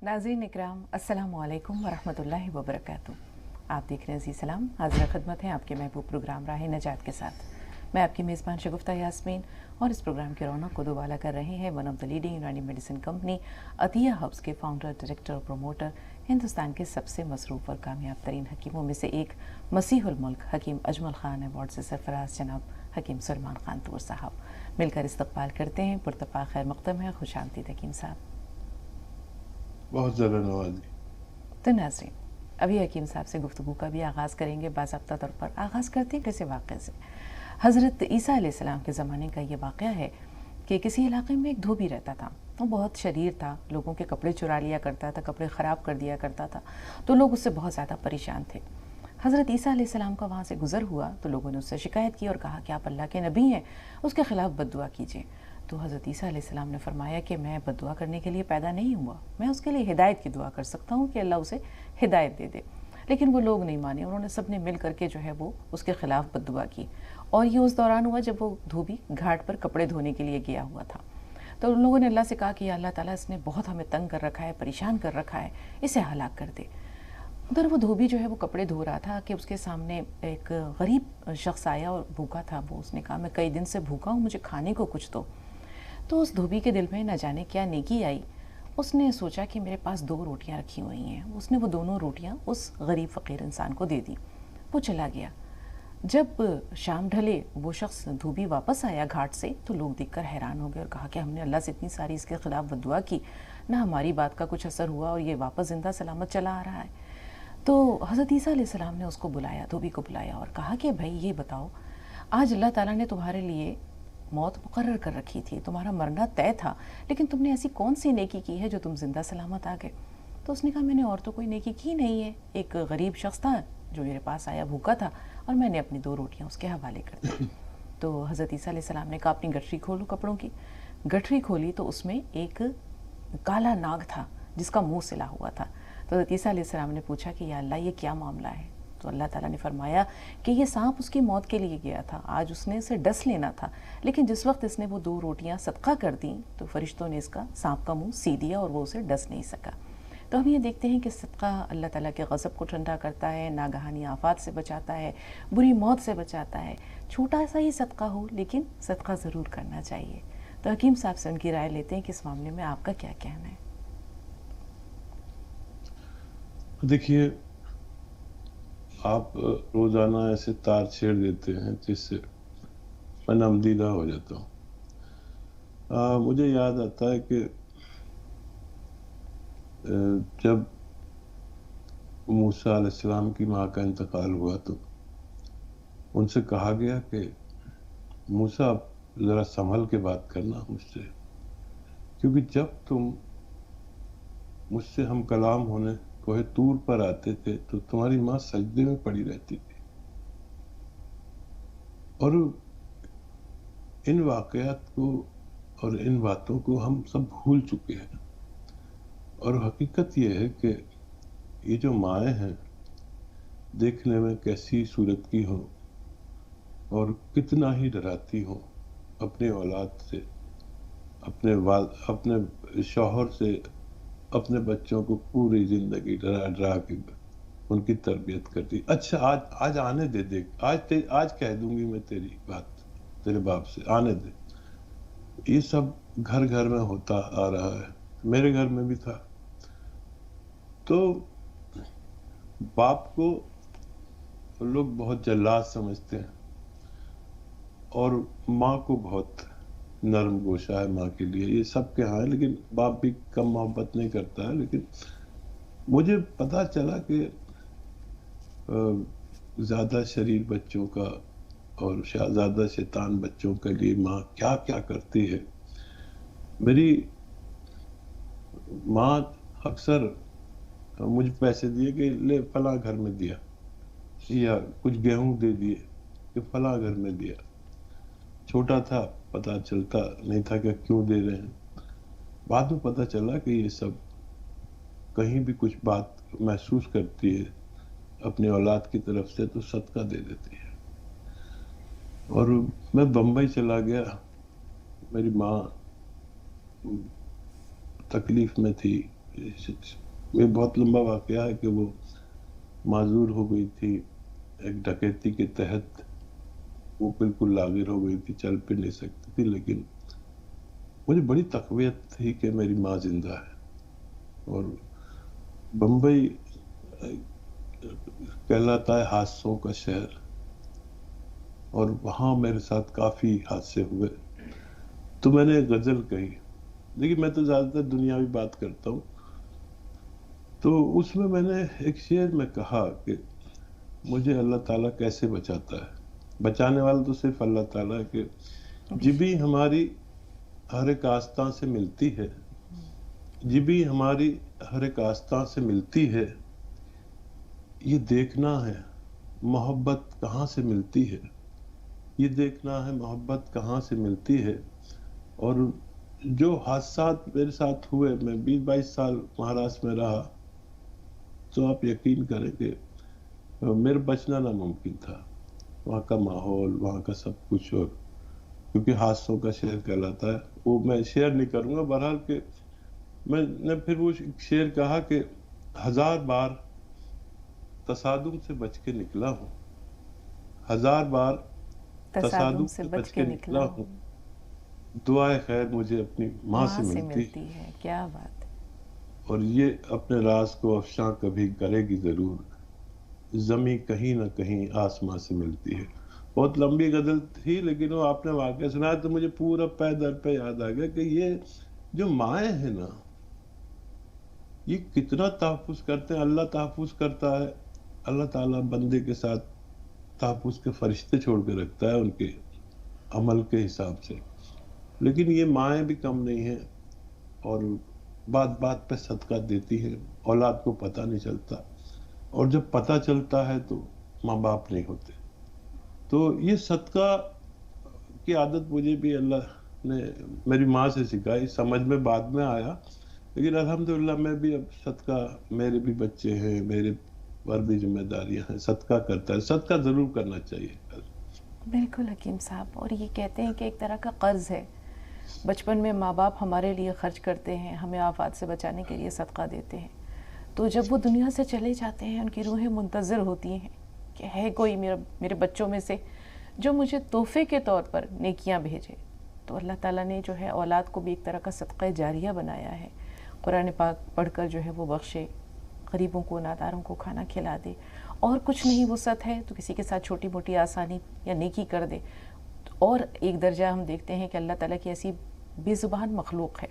नाज़रीन इकराम अस्सलामु अलैकुम वरहमतुल्लाहि वबरकातुहू। आप देख रहे हैं जी सलाम, हाज़िर खिदमत है आपके महबूब प्रोग्राम राह नजात के साथ। मैं आपकी मेज़बान शगुफ्ता यास्मीन और इस प्रोग्राम की रौनक को दोबाला कर रहे हैं वन ऑफ द लीडिंग यूनानी मेडिसिन कंपनी अतिया हब्स के फाउंडर, डायरेक्टर और प्रोमोटर, हिंदुस्तान के सबसे मसरूफ़ और कामयाब तरीन हकीमों में से एक, मसीहुल मुल्क हकीम अजमल खान अवार्ड से सरफराज जनाब हकीम सलमान खान तूर साहब। मिलकर इस्तकबाल करते हैं। पुरतपा खैर मक़दम है, खुश आमदीद हकीम साहब। बहुत ज़्यादा नवाजी। तो नाज़रीन, अभी हकीम साहब से गुफ्तगू का भी आगाज़ करेंगे। बाज़ाब्ता तौर पर आगाज़ करते हैं किसी वाक़े से। हज़रत ईसा अलैहिस्सलाम के ज़माने का ये वाक़या है कि किसी इलाके में एक धोबी रहता था। वो बहुत शरीर था, लोगों के कपड़े चुरा लिया करता था, कपड़े ख़राब कर दिया करता था, तो लोग उससे बहुत ज़्यादा परेशान थे। हज़रत ईसा अलैहिस्सलाम का वहाँ से गुज़र हुआ तो लोगों ने उससे शिकायत की और कहा कि आप अल्लाह के नबी हैं, उसके ख़िलाफ़ बद्दुआ कीजिए। तो हज़रत ईसा अलैहिस्सलाम ने फरमाया कि मैं बद्दुआ करने के लिए पैदा नहीं हुआ, मैं उसके लिए हिदायत की दुआ कर सकता हूँ कि अल्लाह उसे हिदायत दे दे। लेकिन वो लोग नहीं माने, उन्होंने सब ने मिल करके जो है वो उसके ख़िलाफ़ बद्दुआ की। और ये उस दौरान हुआ जब वो धोबी घाट पर कपड़े धोने के लिए गया हुआ था। तो उन लोगों ने अल्लाह से कहा कि अल्लाह ताला, इसने बहुत हमें तंग कर रखा है, परेशान कर रखा है, इसे हलाक कर दे। उधर वो धोबी जो है वो कपड़े धो रहा था कि उसके सामने एक गरीब शख्स आया और भूखा था। वो उसने कहा, मैं कई दिन से भूखा हूँ, मुझे खाने को कुछ दो। तो उस धोबी के दिल में न जाने क्या नेकी आई। उसने सोचा कि मेरे पास 2 रोटियां रखी हुई हैं। उसने वो दोनों रोटियां उस गरीब फ़कीर इंसान को दे दी। वो चला गया। जब शाम ढले, वो शख्स धोबी वापस आया घाट से, तो लोग देखकर हैरान हो गए और कहा कि हमने अल्लाह से इतनी सारी इसके ख़िलाफ़ बद्दुआ की, ना हमारी बात का कुछ असर हुआ और ये वापस ज़िंदा सलामत चला आ रहा है। तो हज़रत ईसा अलैहिस्सलाम ने उसको बुलाया, धोबी को बुलाया और कहा कि भाई ये बताओ, आज अल्लाह ताला ने तुम्हारे लिए मौत मुकर्रर कर रखी थी, तुम्हारा मरना तय था, लेकिन तुमने ऐसी कौन सी नेकी की है जो तुम जिंदा सलामत आ गए? तो उसने कहा, मैंने और तो कोई नेकी की नहीं है। एक गरीब शख्स था जो मेरे पास आया, भूखा था, और मैंने अपनी 2 रोटियां उसके हवाले कर दी। तो हज़रत ईसा अलैहिस्सलाम ने कहा, अपनी गठरी खोलो, कपड़ों की गठरी खोली तो उसमें एक काला नाग था जिसका मुंह सिला हुआ था। तो हज़रत ईसा अलैहिस्सलाम ने पूछा कि या अल्लाह, ये क्या मामला है? तो अल्लाह ताला ने फरमाया कि ये सांप उसकी मौत के लिए गया था, आज उसने इसे डस लेना था, लेकिन जिस वक्त इसने वो 2 रोटियां सदका कर दी तो फरिश्तों ने इसका सांप का मुंह सी दिया और वो उसे डस नहीं सका। तो हम ये देखते हैं कि सदका अल्लाह ताला के गज़ब को ठंडा करता है, नागहानी आफात से बचाता है, बुरी मौत से बचाता है। छोटा सा ही सदका हो, लेकिन सदका ज़रूर करना चाहिए। तो हकीम साहब से उनकी राय लेते हैं कि इस मामले में आपका क्या कहना है? देखिए, आप रोज़ाना ऐसे तार छेड़ देते हैं जिससे मैं नमदीदा हो जाता हूँ। मुझे याद आता है कि जब मूसा अलैहिस्सलाम की माँ का इंतकाल हुआ तो उनसे कहा गया कि मूसा, आप ज़रा संभल के बात करना मुझसे, क्योंकि जब तुम मुझसे हम कलाम होने कोहे तूर पर आते थे तो तुम्हारी माँ सजदे में पड़ी रहती थी। और इन वाक़यात को और इन बातों को हम सब भूल चुके हैं। और हकीकत ये है कि ये जो माएँ हैं, देखने में कैसी सूरत की हों और कितना ही डराती हों अपने औलाद से, अपने शौहर से, अपने बच्चों को पूरी ज़िंदगी डरा डरा के उनकी तरबियत करती। अच्छा, आज आने दे, देख आज कह दूंगी मैं तेरी बात तेरे बाप से, आने दे। ये सब घर घर में होता आ रहा है, मेरे घर में भी था। तो बाप को लोग बहुत जल्लाद समझते हैं और माँ को बहुत नरम गोशा है माँ के लिए, ये सब के यहाँ है। लेकिन बाप भी कम मोहब्बत नहीं करता है। लेकिन मुझे पता चला कि ज़्यादा शरीर बच्चों का और ज़्यादा शैतान बच्चों के लिए माँ क्या क्या करती है। मेरी माँ अक्सर मुझे पैसे दिए कि ले फला घर में दिया, या कुछ गेहूं दे दिए कि फला घर में दिया। छोटा था, पता चलता नहीं था कि क्यों दे रहे हैं। बाद में पता चला कि ये सब कहीं भी कुछ बात महसूस करती है अपनी औलाद की तरफ से तो सदका दे देती है। और मैं बम्बई चला गया, मेरी माँ तकलीफ में थी, ये बहुत लंबा वाकया है कि वो माजूर हो गई थी एक डकैती के तहत, वो बिल्कुल लागिर हो गई थी, चल फिर नहीं सकती थी, लेकिन मुझे बड़ी तकवीत थी कि मेरी माँ जिंदा है। और बम्बई कहलाता है हादसों का शहर, और वहाँ मेरे साथ काफ़ी हादसे हुए। तो मैंने एक गज़ल कही, देखिए मैं तो ज़्यादातर दुनियावी बात करता हूँ, तो उसमें मैंने एक शेर में कहा कि मुझे अल्लाह ताला कैसे बचाता है, बचाने वाला तो सिर्फ अल्लाह ताला है, कि जिभी हमारी हर एक आस्था से मिलती है, जिभी हमारी हर एक आस्था से मिलती है, ये देखना है मोहब्बत कहाँ से मिलती है, ये देखना है मोहब्बत कहाँ से मिलती है। और जो हादसात मेरे साथ हुए, मैं 20-22 साल महाराष्ट्र में रहा, तो आप यकीन करें कि मेरा बचना नामुमकिन था। वहाँ का माहौल, वहाँ का सब कुछ, और क्योंकि हादसों का शहर कहलाता है, वो मैं शेयर नहीं करूँगा। बहरहाल के मैंने फिर वो शेर कहा कि 1000 बार तसादुम से बच के निकला हूँ, 1000 बार तसादुम तसादुम से से बच बच के के निकला निकला हूँ, हूँ, दुआए खैर मुझे अपनी माँ माँ से से मिलती। मिलती है। क्या बात है। और ये अपने राज को अफशां कभी करेगी जरूर, जमी कहीं ना कहीं आसमां से मिलती है। बहुत लंबी गजल थी, लेकिन वो आपने वाकया सुनाया तो मुझे पूरा पै दर पे याद आ गया कि ये जो माएँ हैं ना, ये कितना तहफ़्फ़ुज़ करते हैं। अल्लाह तहफ़्फ़ुज़ करता है, अल्लाह ताला बंदे के साथ तहफ़्फ़ुज़ के फरिश्ते छोड़ के रखता है उनके अमल के हिसाब से, लेकिन ये माएँ भी कम नहीं हैं, और बात बात पे सदका देती हैं। औलाद को पता नहीं चलता, और जब पता चलता है तो माँ बाप नहीं होते। तो ये सदका की आदत मुझे भी अल्लाह ने मेरी माँ से सिखाई, समझ में बाद में आया, लेकिन अल्हम्दुलिल्लाह मैं भी अब सदका, मेरे भी बच्चे हैं, मेरे पर भी जिम्मेदारियां हैं, सदका करता है, सदका ज़रूर करना चाहिए। बिल्कुल हकीम साहब, और ये कहते हैं कि एक तरह का कर्ज़ है। बचपन में माँ बाप हमारे लिए खर्च करते हैं, हमें आफात से बचाने के लिए सदका देते हैं, तो जब वो दुनिया से चले जाते हैं उनकी रूहें मुंतज़िर होती हैं कि है कोई मेरे बच्चों में से जो मुझे तोहफे के तौर पर नेकियां भेजे। तो अल्लाह ताला ने जो है औलाद को भी एक तरह का सदका जारिया बनाया है। कुरान पाक पढ़कर जो है वो बख्शे, गरीबों को, नादारों को खाना खिला दे, और कुछ नहीं वुसअत है तो किसी के साथ छोटी मोटी आसानी या नेकी कर दे। और एक दर्जा हम देखते हैं कि अल्लाह ताला की ऐसी बेज़ुबान मखलूक है,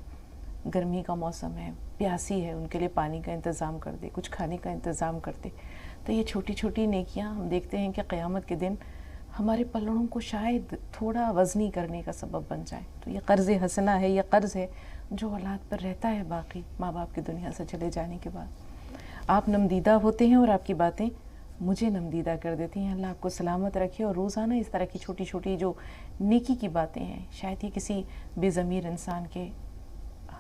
गर्मी का मौसम है, प्यासी है, उनके लिए पानी का इंतज़ाम कर दे, कुछ खाने का इंतज़ाम कर दे। तो ये छोटी छोटी नेकियां हम देखते हैं कि क़यामत के दिन हमारे पलड़ों को शायद थोड़ा वज़नी करने का सबब बन जाए। तो ये कर्ज़ हसना है, ये कर्ज़ है जो औलाद पर रहता है बाकी माँ बाप की दुनिया से चले जाने के बाद। आप नमदीदा होते हैं और आपकी बातें मुझे नमदीदा कर देती हैं। अल्लाह आपको सलामत रखे, और रोज़ाना इस तरह की छोटी छोटी जो नेकी की बातें हैं, शायद ये किसी बेज़मीर इंसान के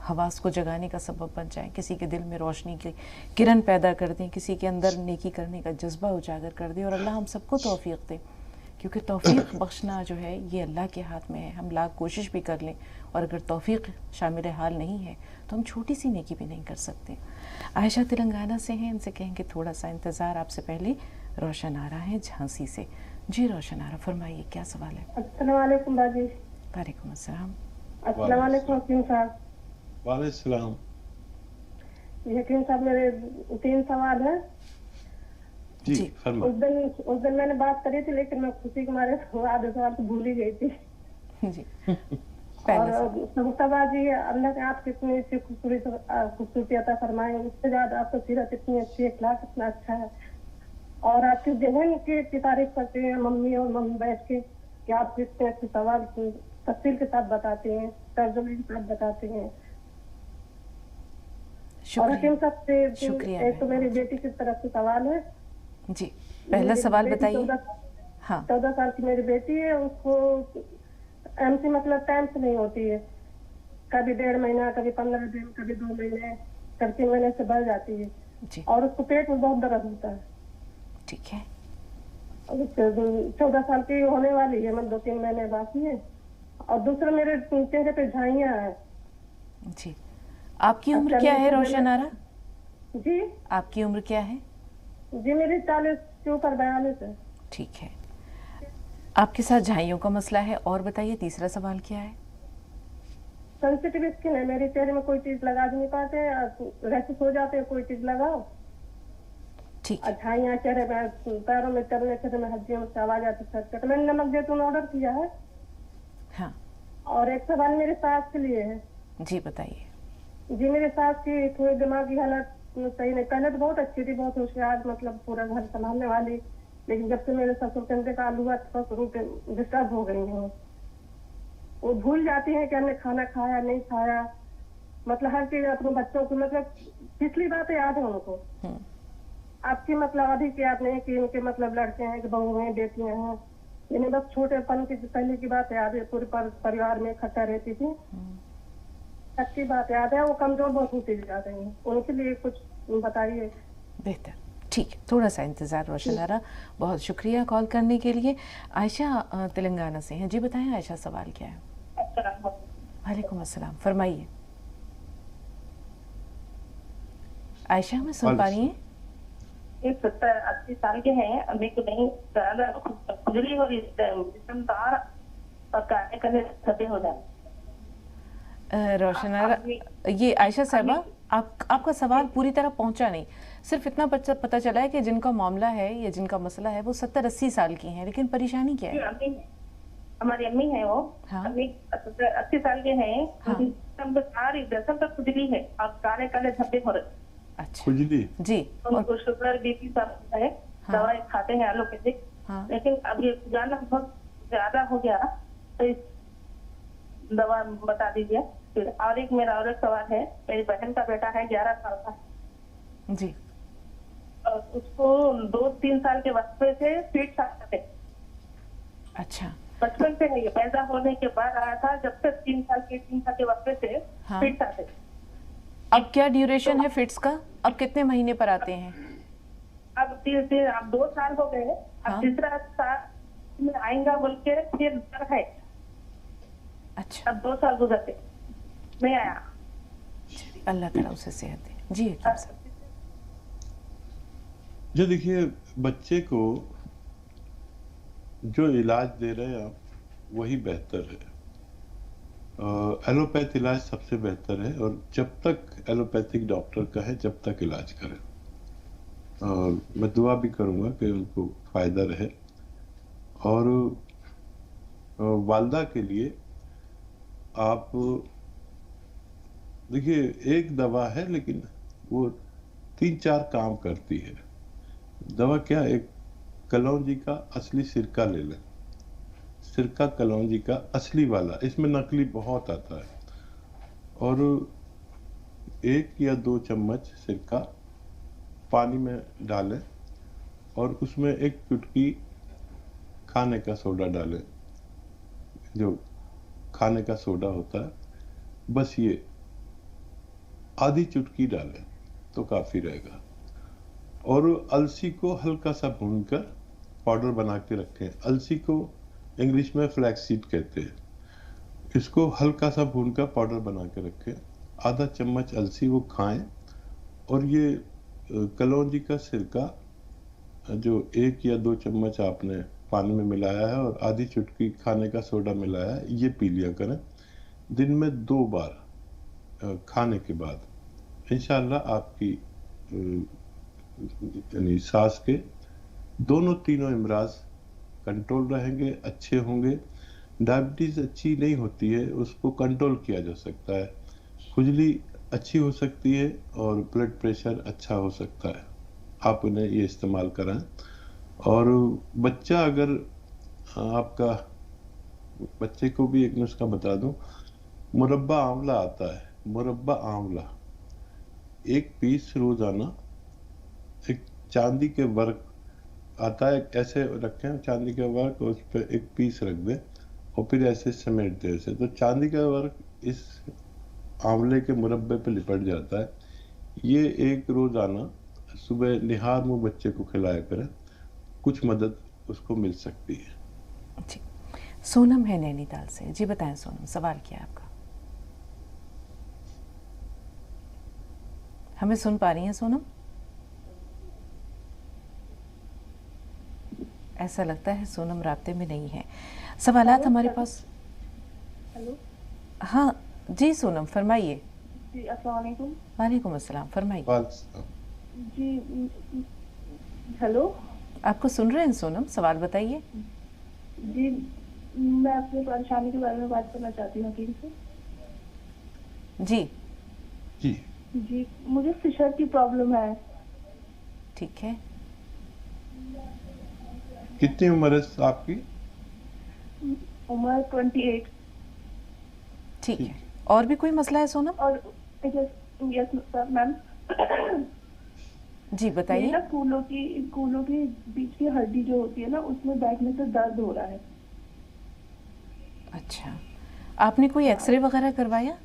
हवास को जगाने का सबब बन जाए, किसी के दिल में रोशनी की किरण पैदा कर दें, किसी के अंदर नेकी करने का जज्बा उजागर कर दें। और अल्लाह हम सबको तौफीक दे, क्योंकि तौफीक बख्शना जो है ये अल्लाह के हाथ में है। हम लाख कोशिश भी कर लें, और अगर तौफीक शामिल हाल नहीं है तो हम छोटी सी नेकी भी नहीं कर सकते। आयशा तेलंगाना से हैं, इनसे कहेंगे थोड़ा सा इंतज़ार। आपसे पहले रोशन आरा है झांसी से। जी रोशन आरा, फरमाइए क्या सवाल है। अस्सलाम वालेकुम बाजी। वालेकुम अस्सलाम। अस्सलाम वालेकुम हकीम साहब। वालेकुम सलाम। हकीम साहब, मेरे 3 सवाल है। जी जी। फरमाइए। उस दिन मैंने बात करी थी, लेकिन मैं खुशी के मारे आधे सवाल तो भूल ही गई थी। जी और बाजी, अल्लाह के आप कितनी अच्छी खूबसूरती अता फरमाए, उससे ज्यादा आपकी सीरत इतनी अच्छी है, इखलाक इतना अच्छा है, और आपकी जहन की तारीफ करते हैं मम्मी और मम्मी बैठ के कि आप कितने अच्छे सवाल तफसील के साथ बताते हैं, तर्जुमे के साथ बताते हैं। और हकीम साहब से एक तो मेरी बेटी की तरफ से सवाल है। जी, पहला सवाल बताइए। हाँ, 14 साल की मेरी बेटी है, उसको एमसी मतलब टाइम से नहीं होती है, कभी 1.5 महीना, कभी 15 दिन, कभी 2 महीने, कभी 3 महीने से बढ़ जाती है जी, और उसको पेट में बहुत दर्द होता है। ठीक है। 14 साल की होने वाली है, मतलब 2-3 महीने बाकी है। और दूसरा, मेरे चेहरे पे झाइयाँ है। जी, आपकी उम्र क्या है रोशन आरा? जी आपकी उम्र क्या है? जी मेरी 40 के ऊपर 42 है। ठीक है, आपके साथ झाइयों का मसला है। और बताइए तीसरा सवाल क्या है? सेंसिटिव स्किन है मेरे चेहरे में, कोई चीज लगा भी नहीं पाते, रैशेस हो जाते हैं, कोई चीज लगाओ। ठीक है, झाइयाँ चेहरे में, पैरों में, चलने चेहरे में, हड्डियों में से आवाज आती है। तो मैंने नमक जैतून ऑर्डर किया है। हाँ और एक सवाल मेरे सास के लिए है। जी बताइए। जी मेरे सास की थोड़ी दिमागी हालत सही नहीं, पहले तो बहुत अच्छी थी, बहुत होशियार, मतलब पूरा घर संभालने वाली, लेकिन जब से मेरे ससुर के इंतकाल हुआ तो डिस्टर्ब हो गई है। वो भूल जाती है कि हमने खाना खाया नहीं खाया, मतलब हर चीज अपने बच्चों को, मतलब पिछली बातें याद है उनको। आपकी मतलब अभी की याद नहीं कि उनके मतलब लड़के हैं कि बहू हैं बेटियां हैं, इन्हें बस छोटेपन की पहले की बात याद है, पूरे परिवार में इकट्ठा रहती थी, अच्छी बात याद है। वो कमजोर बहुत होती जा रही है, उनके लिए कुछ बताइए। बेहतर, ठीक है, थोड़ा सा इंतज़ार रोशन आरा। बहुत शुक्रिया कॉल करने के लिए। आयशा तेलंगाना से हैं। जी बताएं आयशा, सवाल क्या है? वालेकुम अस्सलाम, फरमाइए। आयशा हमें सुन पा रही हैं? 70-80 साल के हैं, मेरे को नहीं ज्यादा खुजली हो रही जिसम तार और काने करने सभी हो जाए। रोशन आरा, ये आयशा साहबा, आपका सवाल पूरी तरह पहुंचा नहीं। सिर्फ इतना पता चला है कि जिनका मामला है या जिनका मसला है वो 70-80 साल की हैं, लेकिन परेशानी क्या है? हमारी अम्मी है वो। हाँ। अम्मी 80 साल के हैं। हाँ। सारी दसम तक खुजली है और काले काले धब्बे हो रहे। अच्छा खुजली जी। उनको शुगर बीपी सब है। हाँ। दवाई खाते हैं एलोपैथिक। हाँ। लेकिन अब ये जाना बहुत ज्यादा हो गया, तो इस दवा बता दीजिए। फिर और एक मेरा और एक सवाल है, मेरी बहन का बेटा है 11 साल का जी। और उसको 2-3 साल के वक्त से फिट्स आते थे। अच्छा, बचपन से है, ये पैदा होने के बाद आया था, जब तक 3 साल के वक्त से हाँ। फिट्स आते। अब क्या ड्यूरेशन है फिट्स का? अब कितने महीने पर आते हैं? अब अब 2 साल हो गए। हाँ। अब तीसरा साल में आएगा बोल के फिर डर है। अच्छा, अब 2 साल गुजरते नहीं आया। अल्लाह ताला उसे सेहत दे। जी हकीम साहब। जो देखिए, बच्चे को जो इलाज दे रहे हैं आप, वही बेहतर है। एलोपैथ इलाज सबसे बेहतर है, और जब तक एलोपैथिक डॉक्टर का है जब तक इलाज करें। और मैं दुआ भी करूंगा कि उनको फायदा रहे। और वालदा के लिए आप देखिए, एक दवा है लेकिन वो 3-4 काम करती है। दवा क्या? एक कलौंजी का असली सिरका ले लें। सिरका कलौंजी का असली वाला, इसमें नकली बहुत आता है। और 1 या 2 चम्मच सिरका पानी में डालें और उसमें एक चुटकी खाने का सोडा डालें, जो खाने का सोडा होता है, बस ये आधी चुटकी डालें तो काफ़ी रहेगा। और अलसी को हल्का सा भूनकर पाउडर बना के रखें। अलसी को इंग्लिश में फ्लैक्सीड कहते हैं। इसको हल्का सा भूनकर पाउडर बना के रखें। आधा चम्मच अलसी वो खाएं। और ये कलौंजी का सिरका जो 1 या 2 चम्मच आपने पानी में मिलाया है और आधी चुटकी खाने का सोडा मिलाया है, ये पी लिया करें दिन में 2 बार खाने के बाद। इंशाअल्लाह आपकी यानी सांस के तीनों इमराज कंट्रोल रहेंगे, अच्छे होंगे। डायबिटीज़ अच्छी नहीं होती है, उसको कंट्रोल किया जा सकता है। खुजली अच्छी हो सकती है और ब्लड प्रेशर अच्छा हो सकता है। आप उन्हें ये इस्तेमाल करें। और बच्चा, अगर आपका बच्चे को भी एक नुस्खा बता दूं, मुरब्बा आंवला आता है, मुरब्बा आंवला 1 पीस रोजाना, एक चांदी के वर्क आता है, ऐसे रखें चांदी का वर्क, उस पर 1 पीस रख दें और फिर ऐसे समेट दें ऐसे, तो चांदी का वर्क इस आंवले के मुरब्बे पे लिपट जाता है। ये एक रोजाना सुबह निहार मुंह बच्चे को खिलाया करें, कुछ मदद उसको मिल सकती है। जी, सोनम है नैनीताल से। जी बताएं सोनम, सवाल क्या है आपका? हमें सुन पा रही हैं सोनम? ऐसा लगता है सोनम राब्ते में नहीं है। सवालात हमारे पास। हेलो हाँ जी सोनम, फरमाइए। जी, अस्सलाम वालेकुम। वालेकुम अस्सलाम, फरमाइए। जी हेलो आपको सुन रहे हैं सोनम, सवाल बताइए। जी, मैं अपनी परेशानी के बारे में बात करना चाहती हूँ हकीम से। जी जी जी, मुझे फिशर की प्रॉब्लम है। ठीक है। कितनी उम्र है आपकी? उम्र 28। ठीक है, और भी कोई मसला है सोनम? और यस मैम, जी मेरी बताइए। ना कूलों की बीच की हड्डी जो होती है ना, उसमें बैठने से दर्द हो रहा है। अच्छा, आपने कोई एक्सरे वगैरह करवाया?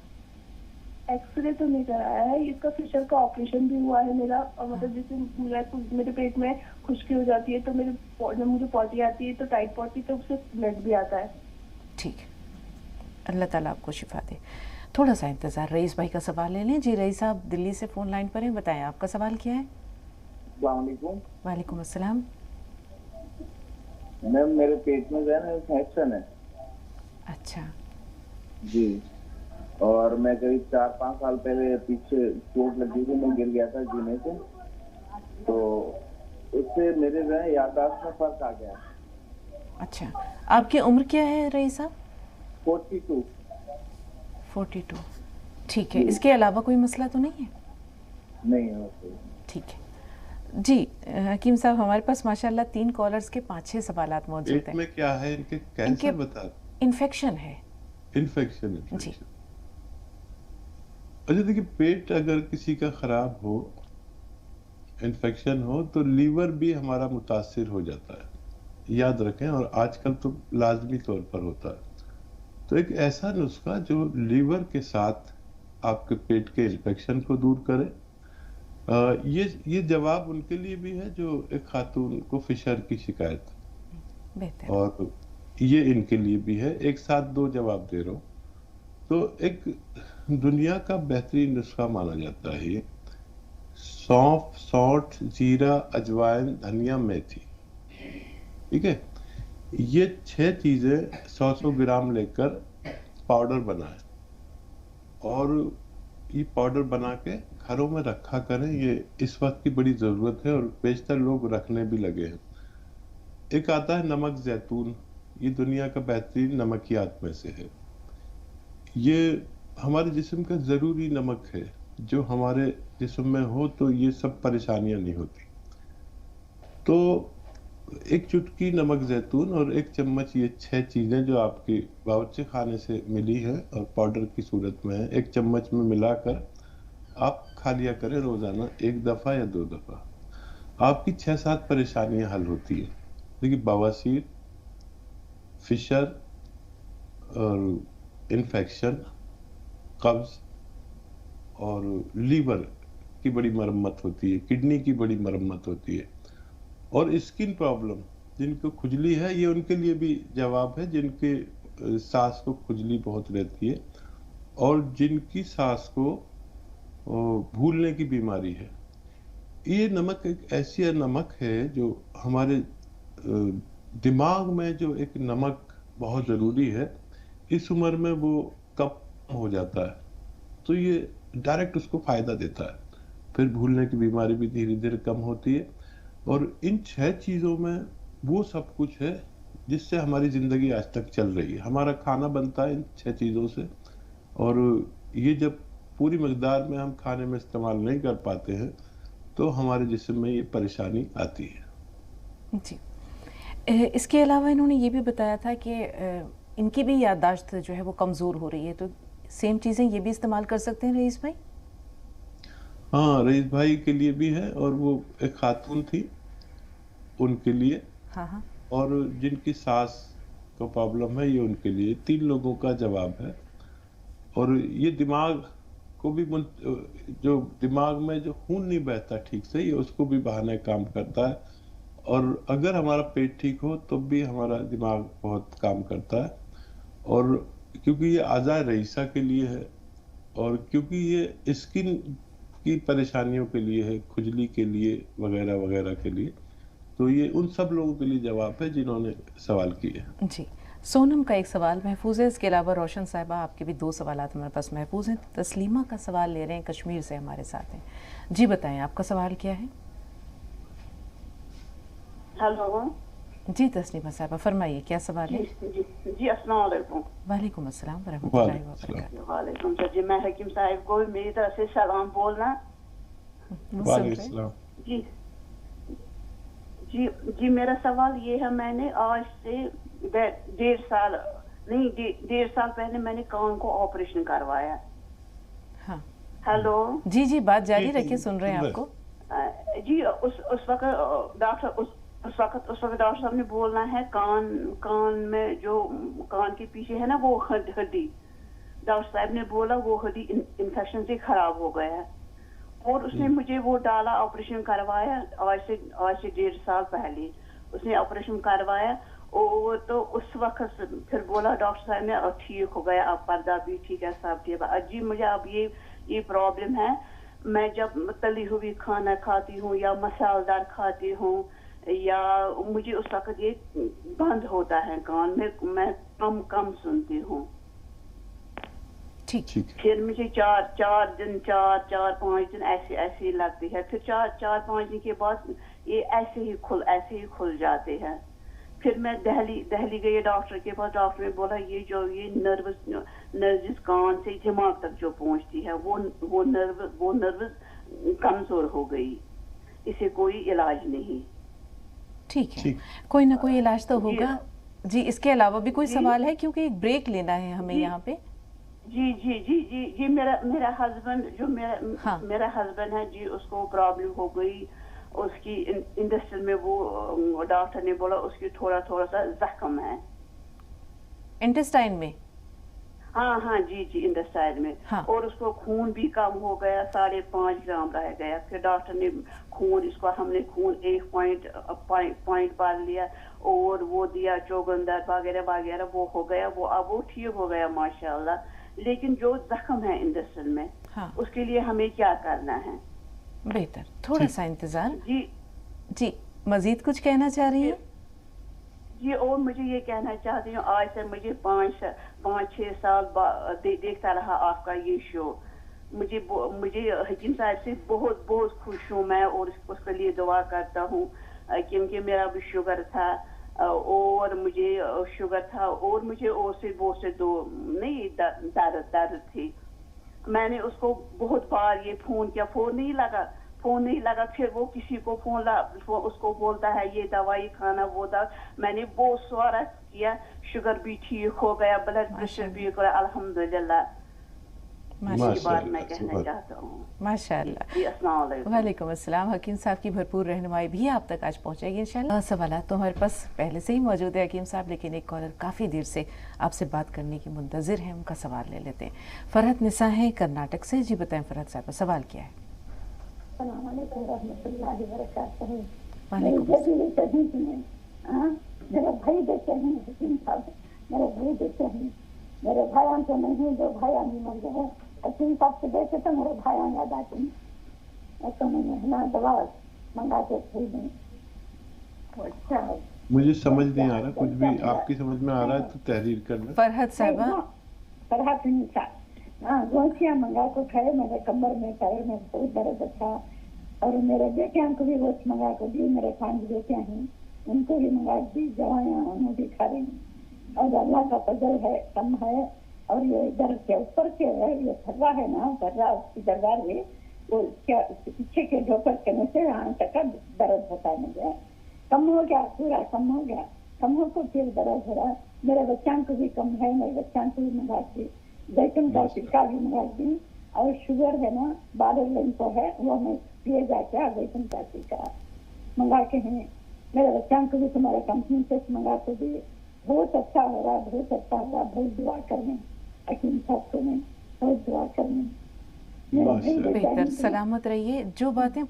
एक्सरे तो नहीं कराया है, इसका फिशर का ऑपरेशन भी हुआ है मेरा। और मतलब जैसे मेरे पेट में खुश्की हो जाती है तो मुझे पॉटी आती है, तो टाइट पॉटी, तो उससे ब्लड भी आता है। ठीक है, अल्लाह ताला आपको शिफा दे। थोड़ा सा इंतज़ार, रईस भाई का सवाल ले लें। जी रईस साहब दिल्ली से फ़ोन लाइन पर हैं, बताएं आपका सवाल क्या है? अस्सलाम वालेकुम। वालेकुम अस्सलाम। मैम, मेरे पेट में जो है ना इन्फेक्शन है अच्छा जी, और मैं करीब 4-5 साल पहले पीछे चोट लगी थी, मैं गिर गया था जीने से, तो उससे मेरे जो है याददाश्त में फर्क आ गया। अच्छा, आपकी उम्र क्या है रईस साहब? 42। 42। ठीक है, इसके अलावा कोई मसला तो नहीं है? नहीं है वैसे। ठीक है जी। हकीम साहब, हमारे पास माशाल्लाह 3 कॉलर्स के 5-6 सवालात मौजूद पेट हैं। में क्या है इनके? कैंसर बता? इन्फेक्शन है इन्फेक्शन जी। अच्छा देखिए, पेट अगर किसी का खराब हो, इन्फेक्शन हो, तो लीवर भी हमारा मुतासिर हो जाता है, याद रखें। और आजकल तो लाजमी तौर पर होता है। तो एक ऐसा नुस्खा जो लीवर के साथ आपके पेट के इन्फेक्शन को दूर करे, ये जवाब उनके लिए भी है जो एक खातून को फिशर की शिकायत, बेहतर। और ये इनके लिए भी है। एक साथ 2 जवाब दे रहा हूँ। तो एक दुनिया का बेहतरीन नुस्खा माना जाता है ये, सौंफ, सौंठ, जीरा, अजवाइन, धनिया, मेथी। ठीक है, ये 6 चीजें 100-100 ग्राम लेकर पाउडर बनाएं, और ये पाउडर बना के घरों में रखा करें। ये इस वक्त की बड़ी जरूरत है, और बेशतर लोग रखने भी लगे हैं। एक आता है नमक जैतून, ये दुनिया का बेहतरीन नमकियात में से है। ये हमारे जिस्म का जरूरी नमक है, जो हमारे जिस्म में हो तो ये सब परेशानियां नहीं होती। तो एक चुटकी नमक जैतून और 1 चम्मच, ये 6 चीजें जो आपकी बावर्ची खाने से मिली है और पाउडर की सूरत में है, 1 चम्मच में मिलाकर आप खा लिया करें रोजाना, 1 दफा या 2 दफा। आपकी 6-7 परेशानियां हल होती है। देखिए, बवासीर, फिशर और इन्फेक्शन, कब्ज, और लीवर की बड़ी मरम्मत होती है, किडनी की बड़ी मरम्मत होती है, और स्किन प्रॉब्लम, जिनको खुजली है, ये उनके लिए भी जवाब है, जिनके सांस को खुजली बहुत रहती है, और जिनकी सांस को भूलने की बीमारी है। ये नमक एक ऐसी नमक है जो हमारे दिमाग में, जो एक नमक बहुत ज़रूरी है, इस उम्र में वो कम हो जाता है, तो ये डायरेक्ट उसको फ़ायदा देता है। फिर भूलने की बीमारी भी धीरे धीरे कम होती है। और इन 6 चीज़ों में वो सब कुछ है जिससे हमारी ज़िंदगी आज तक चल रही है। हमारा खाना बनता है इन 6 चीज़ों से, और ये जब पूरी मकदार में हम खाने में इस्तेमाल नहीं कर पाते हैं तो हमारे जिस्म में ये परेशानी आती है जी। इसके अलावा इन्होंने ये भी बताया था कि इनकी भी याददाश्त जो है वो कमज़ोर हो रही है, तो सेम चीज़ें ये भी इस्तेमाल कर सकते हैं रईस भाई? हाँ, रईस भाई के लिए भी है, और वो एक खातून थी उनके लिए, हाँ हाँ। और जिनकी सांस का प्रॉब्लम है, ये उनके लिए। 3 लोगों का जवाब है। और ये दिमाग को भी, जो दिमाग में जो खून नहीं बहता ठीक से, ये उसको भी बहाने काम करता है। और अगर हमारा पेट ठीक हो तो भी हमारा दिमाग बहुत काम करता है। और क्योंकि ये आज़ाद रईसा के लिए है, और क्योंकि ये स्किन की परेशानियों के लिए है, खुजली के लिए वगैरह वगैरह के लिए। तो ये उन सब लोगों के लिए जवाब है जिन्होंने सवाल किए। जी, सोनम का एक सवाल महफूज है, इसके अलावा रोशन साहिबा आपके भी 2 सवाल हमारे पास महफूज हैं। तस्लीमा का सवाल ले रहे हैं, कश्मीर से हमारे साथ हैं। जी बताएं, आपका सवाल क्या है? हेलो जी तस्लीमा साहिबा फरमाइए, क्या सवाल है? जी अस्सलाम वालेकुम। वालेकुम अस्सलाम वरहमतुल्लाहि वबरकातुहू। वालेकुम सर जी, मैं हकीम साहब को मेरी तरफ से सलाम बोलना। वो सुन वालेकुम रहे हैं? सलाम। जी जी जी, मेरा सवाल ये है, मैंने आज से 1.5 साल पहले मैंने कान को ऑपरेशन करवाया। हाँ हेलो जी जी, बात जारी जी, रखिए, सुन रहे हैं सुन रहे। आपको। जी, उस वक्त डॉक्टर डॉक्टर साहब ने बोलना है कान में जो कान के पीछे है ना वो हड्डी, डॉक्टर साहब ने बोला वो हड्डी इन्फेक्शन से खराब हो गया है, और उसने मुझे वो डाला, ऑपरेशन करवाया आज से 1.5 साल पहले उसने ऑपरेशन करवाया। और तो उस वक्त फिर बोला डॉक्टर साहब ने अब ठीक हो गया, अब पर्दा भी ठीक है, सब ठीक है। जी मुझे अब ये प्रॉब्लम है, मैं जब तली हुई खाना खाती हूँ या मसालेदार खाती हूँ या मुझे उस वक्त ये बंद होता है कान में, मैं कम सुनती हूँ। ठीक, फिर मुझे 4-5 दिन ऐसे लगती है, फिर 4-5 दिन के बाद ये ऐसे ही खुल जाते हैं। फिर मैं दिल्ली गई डॉक्टर के पास, डॉक्टर ने बोला ये नर्व्स कान से दिमाग तक जो पहुंचती है वो नर्व्स कमजोर हो गई, इसे कोई इलाज नहीं। ठीक है, कोई ना कोई इलाज तो होगा। जी, इसके अलावा भी कोई सवाल है, क्योंकि एक ब्रेक लेना है हमें यहाँ पे। जी जी जी जी जी, मेरा हस्बैंड जो मेरा हस्बैंड है जी, उसको प्रॉब्लम हो गई, उसकी इंडस्ट्री में वो डॉक्टर ने बोला उसकी थोड़ा सा जख्म है इंटेस्टाइन में। हाँ जी जी, इंटेस्टाइन में। हाँ। और उसको खून भी कम हो गया, 5.5 ग्राम रह गया। फिर डॉक्टर ने हमने खून 1 पॉइंट पर लिया और वो दिया चोगंदर वगैरह वगैरह, वो हो गया, अब वो ठीक हो गया माशाल्लाह। लेकिन जो जख्म है इंडस्ट्री में, हाँ। उसके लिए हमें क्या करना है? बेहतर थोड़ा सा इंतजार। जी जी, मजीद कुछ कहना चाह रही हैं? जी, और मुझे ये कहना चाहती हूँ, आज से मुझे 5-6 साल देखता रहा आपका ये शो। मुझे हकीम साहब से बहुत खुश हूँ मैं, और उसके लिए दुआ करता हूँ, क्योंकि मेरा भी शुगर था और मुझे शुगर था, और मुझे और से दर्द थी। मैंने उसको बहुत बार ये फोन किया, फोन नहीं लगा। फिर वो किसी को उसको बोलता है ये दवाई खाना, वो दवा। मैंने बहुत सारा किया, शुगर भी ठीक हो गया, ब्लड प्रेशर भी हो गया, अल्हम्दुलिल्लाह। ये बात मैं कहना चाहता हूँ। माशाअल्लाह। जी, अस्सलाम वालेकुम। वालेकुम अस्सलाम। हकीम साहब की भरपूर रहनुमाई भी आप तक आज पहुंचेगी इंशाल्लाह। सवाल तो हमारे पास पहले से ही मौजूद है हकीम साहब, लेकिन एक कॉलर काफ़ी देर से आपसे बात करने की मुंतज़िर है, उनका सवाल ले लेते हैं। फरहत निसा है कर्नाटक से। जी बताएं फरहत साहब, सवाल क्या है? मेरा भाई देते हैं हकीम साहब, मेरे भाई देते हैं, मेरे भाई तो नहीं, जो भाई आने मर गए हकीम साहब से देते तो मेरे भाई याद आते हैं, तो मैंने ना दवा मंगा के खरीदें। अच्छा, मुझे समझ नहीं आ रहा, कुछ भी आपकी समझ में आ रहा है तो तहरीर करना। फरहत साहबा, फरहत निसा, हाँ, गोंसिया मंगा को खाए, मेरे कमर में पैर में बहुत दर्द था, और मेरे बेटियां को भी वो मंगा को दी, मेरे 5 बेटियां हैं, उनको भी मंगा दी दवाइयाँ, उन्होंने भी खा रही। और अल्लाह का फजल है, कम है, और ये इधर के ऊपर के है, ये फर्रा है ना, फर्रा उसकी दरबार है, वो क्या पीछे के ढोकर के नीचे यहाँ तक का दर्द होता है, मुझे कम हो गया, पूरा कम हो गया, कम हो तो फिर दर्द हो रहा। मेरे बच्चों को भी कम है, मेरे बच्चों को भी मंगा दी, जैतून का टिक्का भी मंगा दी, और शुगर है ना 12 लाइन को है, वो मैं पिए जाके जैतून का टिक्का मंगा के हैं। मेरे बच्चों को भी तुम्हारे कंपनी से मंगा के दी, बहुत अच्छा हो रहा, बहुत अच्छा हो रहा। बहुत दुआ करने हकीम साहब को, मैं बहुत दुआ करने। बेहतर सलामत रहिए। जो बातें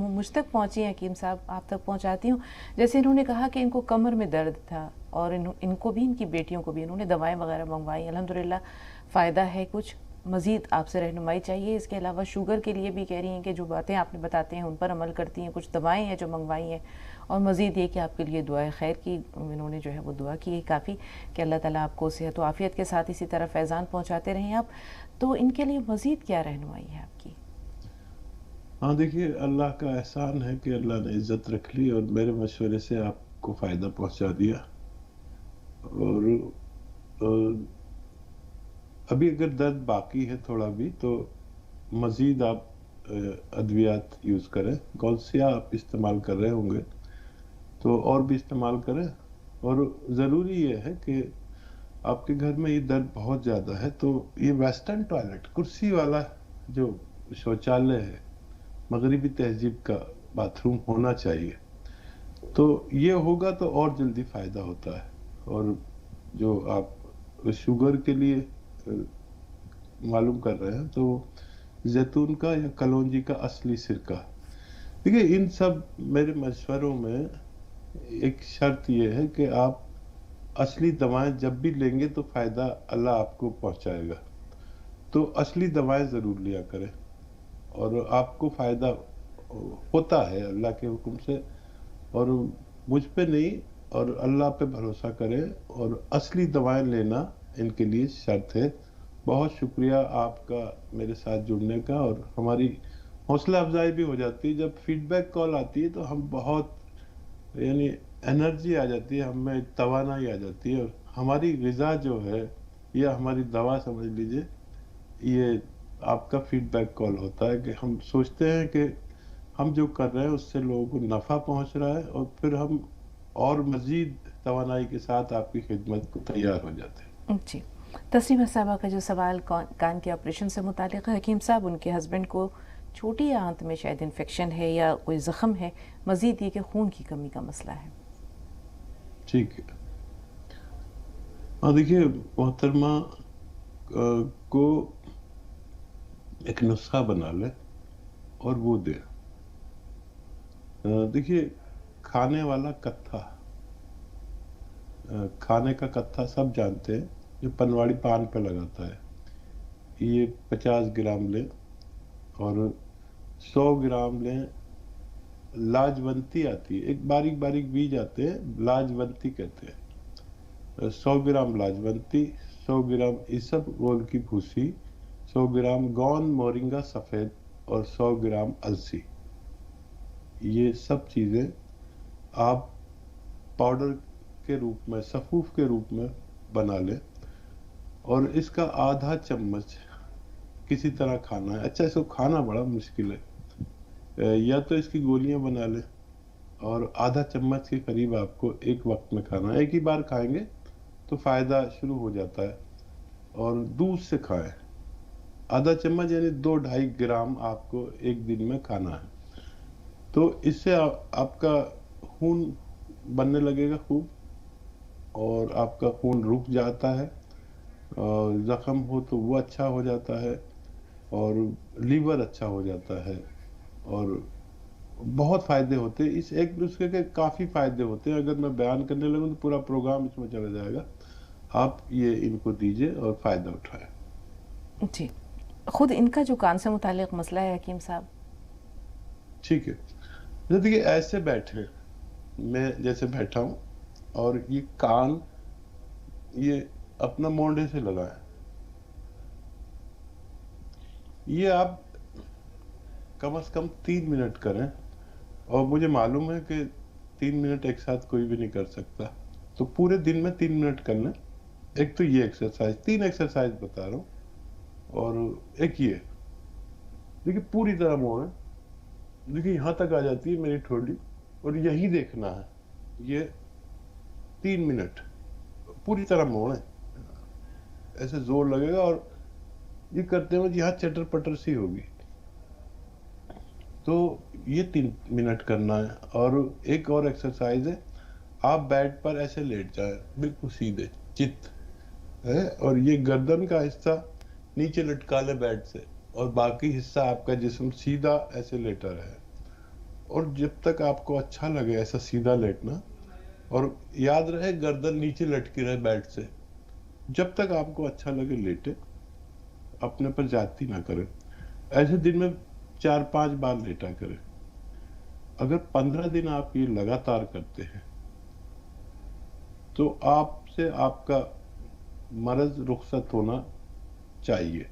मुझ तक पहुंची हैं हकीम साहब, आप तक पहुंचाती हूँ। जैसे इन्होंने कहा कि इनको कमर में दर्द था, और इनको भी, इनकी बेटियों को भी इन्होंने दवाएं वगैरह मंगवाई, अल्हम्दुलिल्लाह फ़ायदा है कुछ। مزید آپ سے رہنمائی چاہیے. اس کے علاوہ شوگر کے لیے بھی کہہ رہی ہیں کہ جو باتیں آپ نے بتاتے ہیں ان پر عمل کرتی ہیں, کچھ دوائیں ہیں جو منگوائی ہیں, اور مزید یہ کہ آپ کے لیے دعائے خیر کی انہوں نے جو ہے وہ دعا کی ہے کافی, کہ اللہ تعالیٰ آپ کو صحت و عافیت کے ساتھ اسی طرح فیضان پہنچاتے رہیں آپ. تو ان کے لیے مزید کیا رہنمائی ہے آپ کی؟ ہاں دیکھیے, اللہ کا احسان ہے کہ اللہ نے عزت رکھ لی اور میرے مشورے سے آپ کو فائدہ پہنچا دیا. اور ابھی اگر درد باقی ہے تھوڑا بھی تو مزید آپ ادویات یوز کریں. گولسیا آپ استعمال کر رہے ہوں گے تو اور بھی استعمال کریں. اور ضروری یہ ہے کہ آپ کے گھر میں یہ درد بہت زیادہ ہے تو یہ ویسٹرن ٹوائلٹ, کرسی والا جو شوچالیہ ہے, مغربی تہذیب کا باتھ روم ہونا چاہیے. تو یہ ہوگا تو اور جلدی فائدہ ہوتا ہے. اور جو آپ شوگر کے لیے معلوم کر رہے ہیں تو زیتون کا یا کلونجی کا اصلی سرکہ, دیکھیے ان سب میرے مشوروں میں ایک شرط یہ ہے کہ آپ اصلی دوائیں جب بھی لیں گے تو فائدہ اللہ آپ کو پہنچائے گا. تو اصلی دوائیں ضرور لیا کریں اور آپ کو فائدہ ہوتا ہے اللہ کے حکم سے. اور مجھ پہ نہیں اور اللہ پہ بھروسہ کریں اور اصلی دوائیں لینا ان کے لیے شرط ہے. بہت شکریہ آپ کا میرے ساتھ جڑنے کا, اور ہماری حوصلہ افزائی بھی ہو جاتی ہے جب فیڈ بیک کال آتی ہے تو ہم بہت یعنی انرجی آ جاتی ہے, ہمیں توانائی آ جاتی ہے. اور ہماری غذا جو ہے یہ ہماری دوا سمجھ لیجئے, یہ آپ کا فیڈ بیک کال ہوتا ہے کہ ہم سوچتے ہیں کہ ہم جو کر رہے ہیں اس سے لوگوں کو نفع پہنچ رہا ہے, اور پھر ہم اور مزید توانائی کے ساتھ آپ کی خدمت کو تیار ہو جاتے ہیں. جی, تسلیمہ صاحبہ کا جو سوال کان کے آپریشن سے متعلق ہے, حکیم صاحب ان کے ہسبینڈ کو چھوٹی آنت میں شاید انفیکشن ہے یا کوئی زخم ہے, مزید یہ کہ خون کی کمی کا مسئلہ ہے. ٹھیک ہے. ہاں دیکھیے محترمہ کو ایک نسخہ بنا لے اور وہ دے. دیکھیے کھانے والا کتھا, کھانے کا کتھا سب جانتے ہیں جو پنواڑی پان پہ لگاتا ہے, یہ 50 گرام لیں اور 100 گرام لیں لاجونتی آتی ہے, ایک باریک باریک بیج آتے ہیں, لاجونتی کہتے ہیں. 100 گرام لاجونتی, 100 گرام اسب گول کی بھوسی, 100 گرام گون مورنگا سفید اور 100 گرام السی. یہ سب چیزیں آپ پاؤڈر کے روپ میں, سفوف کے روپ میں بنا لیں اور اس کا آدھا چمچ کسی طرح کھانا ہے. اچھا اس کو کھانا بڑا مشکل ہے, یا تو اس کی گولیاں بنا لیں اور آدھا چمچ کے قریب آپ کو ایک وقت میں کھانا ہے. ایک ہی بار کھائیں گے تو فائدہ شروع ہو جاتا ہے. اور دودھ سے کھائیں, آدھا چمچ یعنی 2-2.5 گرام آپ کو ایک دن میں کھانا ہے. تو اس سے آپ کا خون بننے لگے گا خوب, اور آپ کا خون رک جاتا ہے, اور زخم ہو تو وہ اچھا ہو جاتا ہے, اور لیور اچھا ہو جاتا ہے, اور بہت فائدے ہوتے ہیں. اس ایک نسخے کے کافی فائدے ہوتے ہیں, اگر میں بیان کرنے لگوں تو پورا پروگرام اس میں چلا جائے گا. آپ یہ ان کو دیجئے اور فائدہ اٹھائیں. جی, خود ان کا جو کان سے متعلق مسئلہ ہے حکیم صاحب. ٹھیک ہے, دیکھیے ایسے بیٹھے, میں جیسے بیٹھا ہوں اور یہ کان یہ اپنا مونڈے سے لگائیں. یہ آپ کم از کم 3 منٹ کریں, اور مجھے معلوم ہے کہ 3 منٹ ایک ساتھ کوئی بھی نہیں کر سکتا, تو پورے دن میں 3 منٹ کر لیں. ایک تو یہ ایکسرسائز, 3 ایکسرسائز بتا رہا ہوں, اور ایک یہ دیکھیے پوری طرح موڑیں. دیکھیے یہاں تک آ جاتی ہے میری ٹھوڑی, اور یہی دیکھنا ہے. یہ 3 منٹ پوری طرح موڑیں, ایسے زور لگے گا, اور یہ کرتے ہوئے یہاں چٹر پٹر سی ہوگی. تو یہ 3 منٹ کرنا ہے. اور ایک اور ایکسرسائز ہے, آپ بیڈ پر ایسے لیٹ جائیں بالکل سیدھے چت ہے, اور یہ گردن کا حصہ نیچے لٹکا لے بیڈ سے, اور باقی حصہ آپ کا جسم سیدھا ایسے لیٹا رہے. اور جب تک آپ کو اچھا لگے ایسا سیدھا لیٹنا, اور یاد رہے گردن نیچے لٹکی رہے بیڈ سے, جب تک آپ کو اچھا لگے لیٹے. अपने पर जाती ना करें। ऐसे दिन में 4-5 बार लेटा करें। अगर 15 दिन आप ये लगातार करते हैं तो आपसे आपका मर्ज रुखसत होना चाहिए।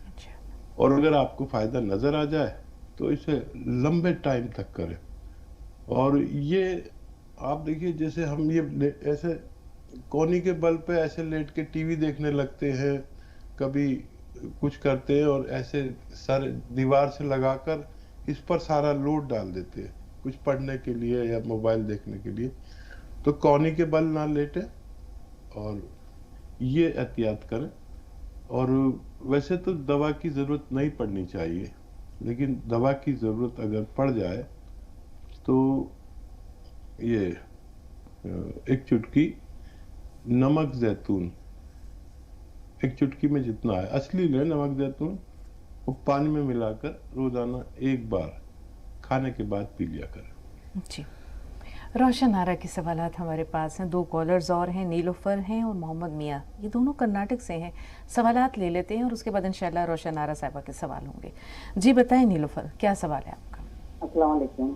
अच्छा। और अगर आपको फायदा नजर आ जाए तो इसे लंबे टाइम तक करें। और ये आप देखिए, जैसे हम ये ऐसे कोनी के बल पे ऐसे लेट के टीवी देखने लगते हैं, कभी कुछ करते हैं और ऐसे सर दीवार से लगाकर इस पर सारा लोड डाल देते हैं कुछ पढ़ने के लिए या मोबाइल देखने के लिए। तो कोनी के बल ना लेटे और ये एहतियात करें। और वैसे तो दवा की ज़रूरत नहीं पड़नी चाहिए, लेकिन दवा की ज़रूरत अगर पड़ जाए तो ये एक चुटकी नमक जैतून, एक चुटकी में जितना है असली लें नमक जैतून, वो पानी में मिलाकर रोज़ाना एक बार खाने के बाद पी लिया करें। जी, रोशन आरा के सवालात हमारे पास हैं। 2 कॉलर्स और हैं, नीलोफर हैं और मोहम्मद मियाँ, ये दोनों कर्नाटक से हैं। सवालात ले लेते हैं और उसके बाद इंशाल्लाह रोशन आरा साहिबा के सवाल होंगे। जी बताएं नीलोफर, क्या सवाल है आपका? अस्सलाम वालेकुम।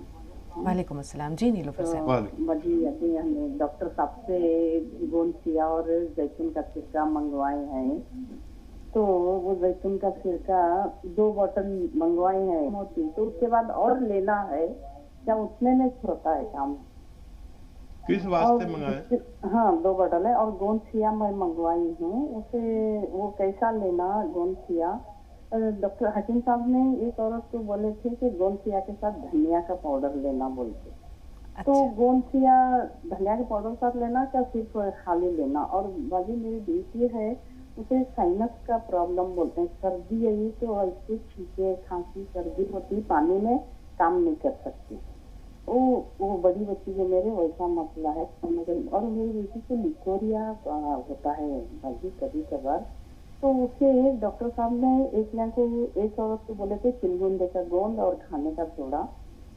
वालेकुम अस्सलाम। जी नीलोफर साहब। अभी हमने डॉक्टर साहब से गोंदसिया और जैतून का सिरका मंगवाए हैं, तो वो जैतून का सिरका 2 बोतल मंगवाए हैं मोटी, तो उसके बाद और लेना है क्या? उतने में होता है काम? किस वास्ते मंगाए? हाँ 2 बोतल है। और गोंदसिया मैं मंगवाई हूँ, उसे वो कैसा लेना गोंदसिया? डॉक्टर हकीम साहब ने एक औरत को बोले थे कि गोंदसिया के साथ धनिया का पाउडर लेना बोलते। अच्छा। तो गोंदसिया धनिया के पाउडर साथ लेना क्या सिर्फ खाली लेना? और बाकी मेरी बेटी है, उसे साइनस का प्रॉब्लम बोलते हैं, सर्दी है तो ऐसे छींके खांसी सर्दी होती, पानी में काम नहीं कर सकती। वो बड़ी बच्ची जो मेरे वैसा मसला है। और मेरी बेटी को लिकोरिया होता है बाकी कभी कभार, तो उसे डॉक्टर साहब ने एक औरत को बोले थे चिलगुंडे का गोंद और खाने का सोडा।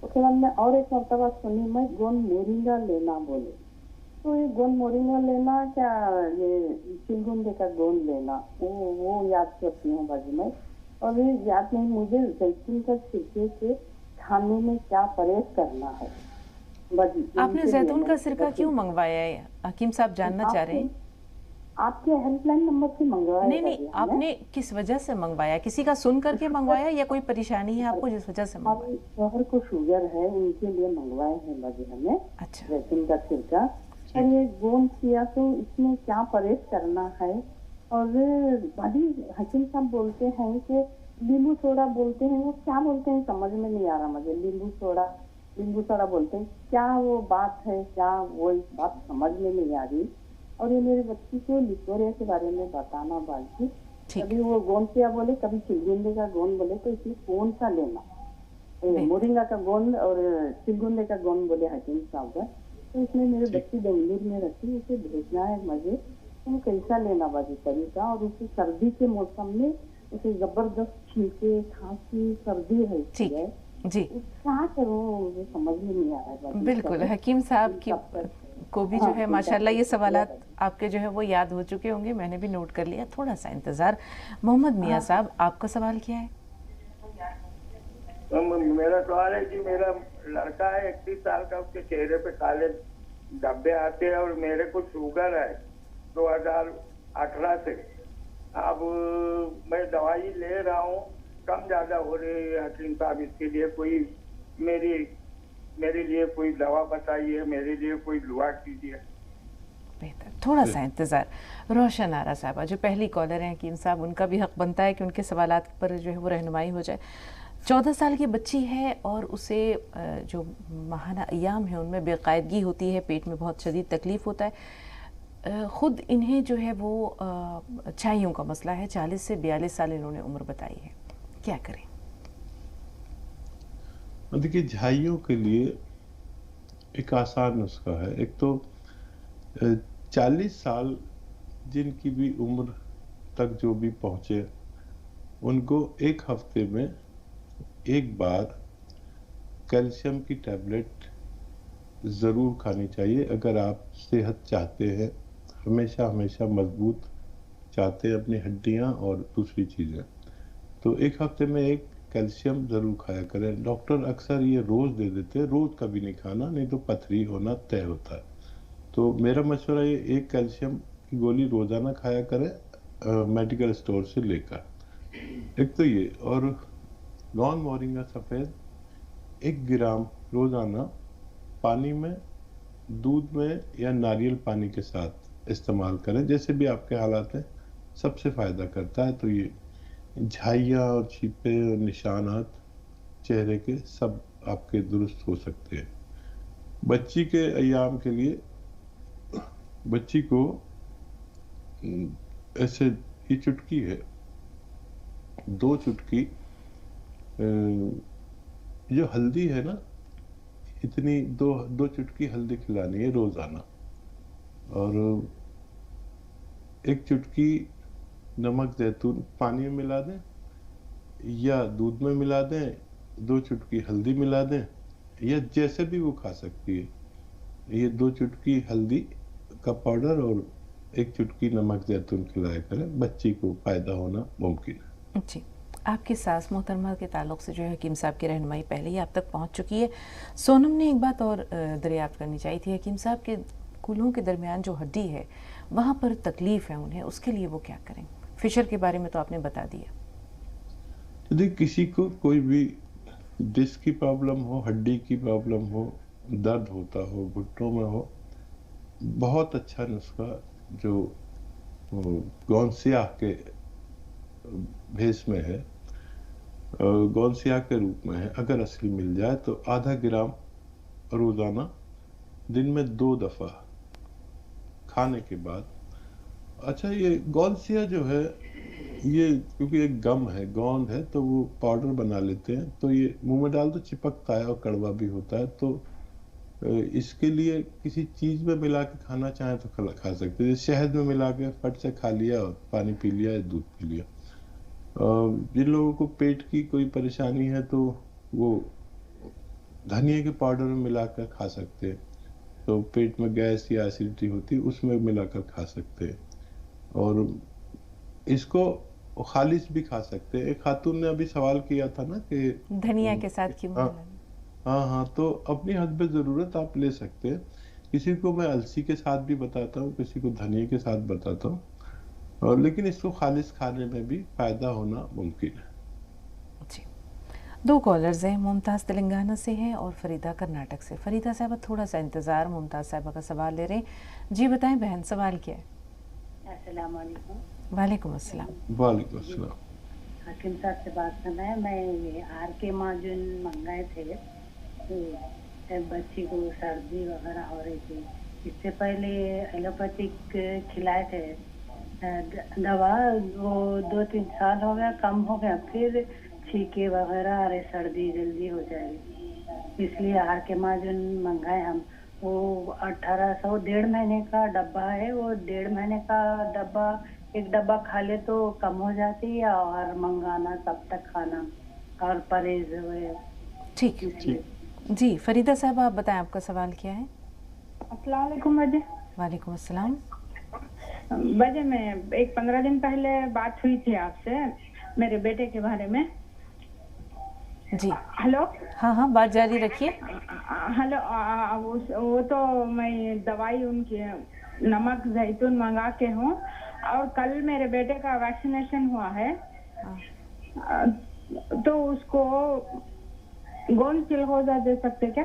उसके बाद में और एक मरतबा सुनी मैं गोंद मोरिंगा लेना बोले, तो ये गोंद मोरिंगा लेना क्या ये चिलगुंडे का गोंद लेना? वो याद करती हूँ बाजू में। और ये याद नहीं मुझे जैतून का सिरके से खाने में क्या परहेज करना है। आपने जैतून का सिरका क्यों मंगवाया है? हकीम साहब जानना चाह रहे हैं। आपके हेल्पलाइन नंबर से मंगवाया? नहीं, आपने किस वजह से मंगवाया? किसी का सुन करके मंगवाया या कोई परेशानी है आपको जिस वजह से मंगवाया? शोहर को शुगर है, उनके लिए मंगवाए हैं बाजी हमें। अच्छा। जैतून का सिरका। और ये गोंदसिया, तो इसमें क्या परहेज करना है? और बाजी हकीम साहब बोलते हैं कि नींबू सोडा बोलते हैं, वो क्या बोलते हैं समझ में नहीं आ रहा मुझे। नींबू सोडा बोलते हैं, क्या वो बात है? क्या वो बात समझ में नहीं आ रही। और ये मेरी बच्ची को लिकोरिया के बारे में बताना बाजी। कभी वो गोंदसिया बोले, कभी चिलगुंडे का गोंद बोले, तो इसमें कौन सा लेना? मोरिंगा का गोंद और चिलगुंडे का गोंद बोले हकीम साहब का। तो इसमें मेरी बच्ची बेंगलुरु में रहती, उसे भेजना है मुझे, तो कैसा लेना बाजी तरीका? और उसे सर्दी के मौसम में उसे जबरदस्त छींके खांसी सर्दी है जी, क्या करूं मुझे समझ में नहीं आ रहा है। बिल्कुल, हकीम साहब की को भी जो है माशाल्लाह ये सवालात आपके जो है वो याद हो चुके होंगे, मैंने भी नोट कर लिया। थोड़ा सा इंतजार। मोहम्मद मियाँ साहब, आपका सवाल क्या है? मेरा सवाल है जी, मेरा लड़का है 31 साल का, उसके चेहरे पे काले धब्बे आते हैं और मेरे को शुगर है 2018 से। अब मैं दवाई ले रहा हूँ, कम ज्यादा हो रही है। हकीम साहब इसके लिए कोई मेरे लिए कोई दवा बताइए, मेरे लिए कोई दुआ कीजिए। बेहतर, थोड़ा सा इंतजार। रोशन आरा साहबा जो पहली कॉलर हैं हकीम साहब, उनका भी हक बनता है कि उनके सवालात पर जो है वो रहनुमाई हो जाए। 14 साल की बच्ची है और उसे जो माहाना अयाम है उनमें बेकायदगी होती है, पेट में बहुत शदीद तकलीफ होता है। ख़ुद इन्हें जो है वो छाइयों का मसला है, 40 से 42 साल इन्होंने उम्र बताई है, क्या करें? देखिए, झाइयों के लिए एक आसान नुस्खा है। एक तो 40 साल जिनकी भी उम्र तक जो भी पहुंचे, उनको 1 हफ्ते में एक बार कैल्शियम की टैबलेट ज़रूर खानी चाहिए। अगर आप सेहत चाहते हैं, हमेशा मजबूत चाहते हैं अपनी हड्डियां और दूसरी चीज़ें। تو ایک ہفتے میں ایک کیلشیم ضرور کھایا کریں. ڈاکٹر اکثر یہ روز دے دیتے ہیں, روز کبھی نہیں کھانا, نہیں تو پتھری ہونا طے ہوتا ہے. تو میرا مشورہ یہ ایک کیلشیم کی گولی روزانہ کھایا کریں میڈیکل اسٹور سے لے کر. ایک تو یہ, اور گون مورنگا سفید 1 گرام روزانہ پانی میں, دودھ میں یا ناریل پانی کے ساتھ استعمال کریں, جیسے بھی آپ کے حالات ہیں. سب سے فائدہ کرتا ہے. تو یہ جھائیاں اور چھیپے اور نشانات چہرے کے سب آپ کے درست ہو سکتے ہیں. بچی کے ایام کے لیے بچی کو ایسے, یہ چٹکی ہے 2 چٹکی جو ہلدی ہے نا, اتنی 2 چٹکی ہلدی کھلانی ہے روزانہ, اور 1 چٹکی نمک زیتون پانی میں ملا دیں یا دودھ میں ملا دیں, 2 چٹکی ہلدی ملا دیں, یا جیسے بھی وہ کھا سکتی ہے. یہ 2 چٹکی ہلدی کا پاؤڈر اور 1 چٹکی نمک زیتون کھلایا کریں, بچی کو فائدہ ہونا ممکن ہے. جی, آپ کی ساس محترمہ کے تعلق سے جو ہے حکیم صاحب کی رہنمائی پہلے ہی آپ تک پہنچ چکی ہے. سونم نے ایک بات اور دریافت کرنی چاہی تھی. حکیم صاحب کے کولوں کے درمیان جو ہڈی ہے وہاں پر تکلیف ہے انہیں, اس کے لیے وہ کیا کریں؟ فشر کے بارے میں تو آپ نے بتا دیا. دیکھ, کسی کو کوئی بھی ڈسک کی پرابلم ہو, ہڈی کی پرابلم ہو, درد ہوتا ہو, گھٹنوں میں ہو, بہت اچھا نسخہ جو گون سیاہ کے بھیس میں ہے, گون سیاہ کے روپ میں ہے, اگر اصلی مل جائے تو آدھا گرام روزانہ دن میں 2 دفعہ کھانے کے بعد. اچھا, یہ گون سیاہ جو ہے یہ کیونکہ ایک گم ہے, گوند ہے, تو وہ پاؤڈر بنا لیتے ہیں, تو یہ منہ میں ڈال تو چپکتا ہے اور کڑوا بھی ہوتا ہے. تو اس کے لیے کسی چیز میں ملا کے کھانا چاہیں تو کھا سکتے ہیں. شہد میں ملا کے فٹ سے کھا لیا, اور پانی پی لیا یا دودھ پی لیا. جن لوگوں کو پیٹ کی کوئی پریشانی ہے تو وہ دھنیا کے پاؤڈر میں ملا کر کھا سکتے ہیں. تو پیٹ میں گیس یا ایسیڈیٹی ہوتی ہے, اس میں ملا کر کھا سکتے ہیں. اور اس کو خالص بھی کھا سکتے ہیں. ایک خاتون نے ابھی سوال کیا تھا نا کہ دھنیا کے ساتھ کیوں؟ ہاں, تو اپنی حسب ضرورت آپ لے سکتے ہیں. کسی کو میں السی کے ساتھ بھی بتاتا ہوں, کسی کو دھنیا کے ساتھ بتاتا ہوں, اور لیکن اس کو خالص کھانے میں بھی فائدہ ہونا ممکن ہے. جی, 2 کالرز ہیں. ممتاز تلنگانہ سے ہیں اور فریدہ کرناٹک سے. فریدہ صاحبہ تھوڑا سا انتظار, ممتاز صاحبہ کا سوال لے رہے ہیں. جی بتائیں بہن, سوال کیا ہے؟ السلام علیکم. وعلیکم السلام. وعلیکم السلام. حکیم صاحب سے بات کرنا ہے. میں یہ آر کے معجون منگائے تھے, تو بچی کو سردی وغیرہ ہو رہی تھی. اس سے پہلے ایلوپیتھک کھلائے تھے دوا, وہ 2-3 سال ہو گیا, کم ہو گیا, پھر چھینکے وغیرہ, ارے سردی جلدی ہو جائے گی, اس لیے آر کے معجون منگائے ہم. وہ 1800 1.5 مہینے کا ڈبہ ہے. وہ 1.5 مہینے کا ڈبہ, ایک ڈبہ کھا لے تو کم ہو جاتی ہے, اور منگانا تب تک کھانا, اور پرہیز ہوئے. ٹھیک جی. فریدہ صاحب آپ بتائیں, آپ کا سوال کیا ہے؟ السلام علیکم بجے. وعلیکم السلام. بجے میں 15 دن پہلے بات ہوئی تھی آپ سے میرے بیٹے کے بارے میں. جی ہلو. ہاں, بات جاری رکھیے. ہلو, وہ تو میں دوائی ان کی نمک زیتون منگا کے ہوں, اور کل میرے بیٹے کا ویکسینیشن ہوا ہے, تو اس کو گون چلغوزہ دے سکتے کیا؟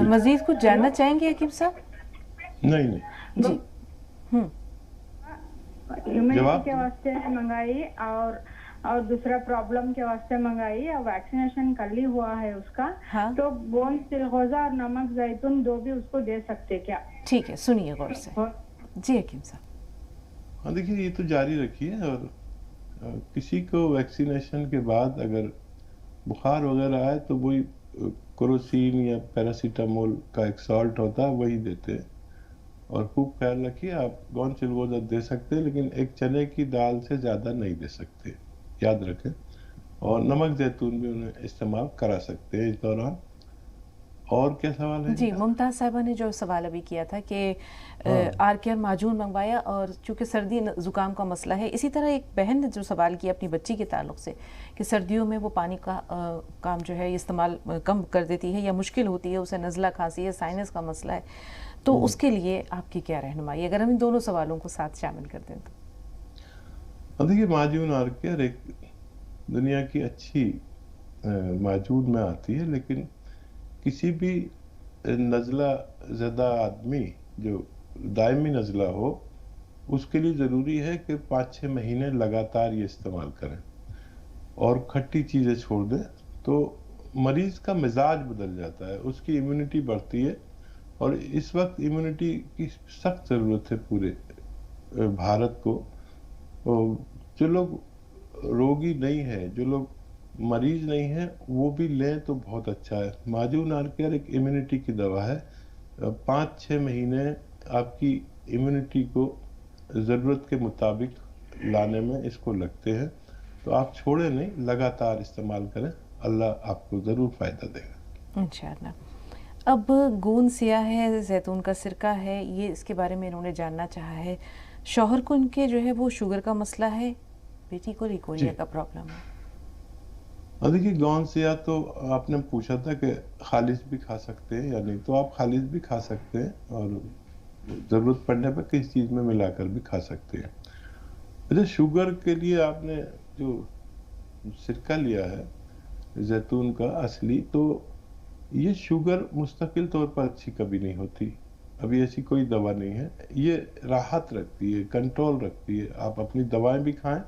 مزید کچھ جاننا چاہیں گے حکیم صاحب؟ نہیں. جی, امیونٹی کے واسطے منگائی, اور دوسرا پرابلم کے واسطے منگائی, اور ویکسینیشن کل ہی ہوا ہے اس کا. تو گون چلغوزہ اور نمک زیتون 2 بھی اس کو دے سکتے کیا؟ ٹھیک ہے, سنیے غور سے. جی حکیم صاحب. ہاں دیکھیے, یہ تو جاری رکھیے. اور کسی کو ویکسینیشن کے بعد اگر بخار وغیرہ آئے تو وہی کروسین یا پیراسیٹامول کا ایک سالٹ ہوتا ہے, وہی دیتے ہیں. اور خوب خیال رکھیے, آپ گون چلغوزہ دے سکتے ہیں, لیکن ایک چنے کی دال سے زیادہ نہیں دے سکتے, یاد رکھیں. اور نمک زیتون بھی انہیں استعمال کرا سکتے ہیں اس دوران. اور کیا سوال ہے؟ جی ممتاز صاحبہ نے جو سوال ابھی کیا تھا کہ آر کیئر معجون منگوایا اور چونکہ سردی زکام کا مسئلہ ہے، اسی طرح ایک بہن نے جو سوال کیا اپنی بچی کے تعلق سے کہ سردیوں میں وہ پانی کا کام جو ہے استعمال کم کر دیتی ہے یا مشکل ہوتی ہے، اسے نزلہ کھانسی ہے، سائنس کا مسئلہ ہے، تو اس کے لیے آپ کی کیا رہنمائی؟ اگر ہم ان دونوں سوالوں کو ساتھ شامل کر دیں تو۔ دیکھیے معجون آر کیئر ایک دنیا کی اچھی معجون میں آتی ہے، لیکن کسی بھی نزلہ زدہ آدمی جو دائمی نزلہ ہو اس کے لیے ضروری ہے کہ 5-6 مہینے لگاتار یہ استعمال کریں اور کھٹی چیزیں چھوڑ دیں، تو مریض کا مزاج بدل جاتا ہے، اس کی امیونٹی بڑھتی ہے، اور اس وقت امیونٹی کی سخت ضرورت ہے پورے بھارت کو۔ جو لوگ روگی نہیں ہیں، جو لوگ مریض نہیں ہیں، وہ بھی لیں تو بہت اچھا ہے۔ معجون آر کیئر ایک امیونٹی کی دوا ہے، 5-6 مہینے آپ کی امیونٹی کو ضرورت کے مطابق لانے میں اس کو لگتے ہیں، تو آپ چھوڑیں نہیں، لگاتار استعمال کریں، اللہ آپ کو ضرور فائدہ دے گا انشاءاللہ۔ اب گوند سیاہ ہے، زیتون کا سرکہ ہے، یہ اس کے بارے میں انہوں نے جاننا چاہا ہے۔ شوہر کو ان کے جو ہے وہ شوگر کا مسئلہ ہے، بیٹی کو لیکوریا کا پرابلم ہے۔ دیکھیے گوند سیاہ تو آپ نے پوچھا تھا کہ خالص بھی کھا سکتے ہیں یا نہیں، تو آپ خالص بھی کھا سکتے ہیں اور ضرورت پڑنے پر کسی چیز میں ملا کر بھی کھا سکتے ہیں۔ اچھا، شوگر کے لیے آپ نے جو سرکہ لیا ہے زیتون کا اصلی، تو یہ شوگر مستقل طور پر اچھی کبھی نہیں ہوتی، ابھی ایسی کوئی دوا نہیں ہے، یہ راحت رکھتی ہے، کنٹرول رکھتی ہے، آپ اپنی دوائیں بھی کھائیں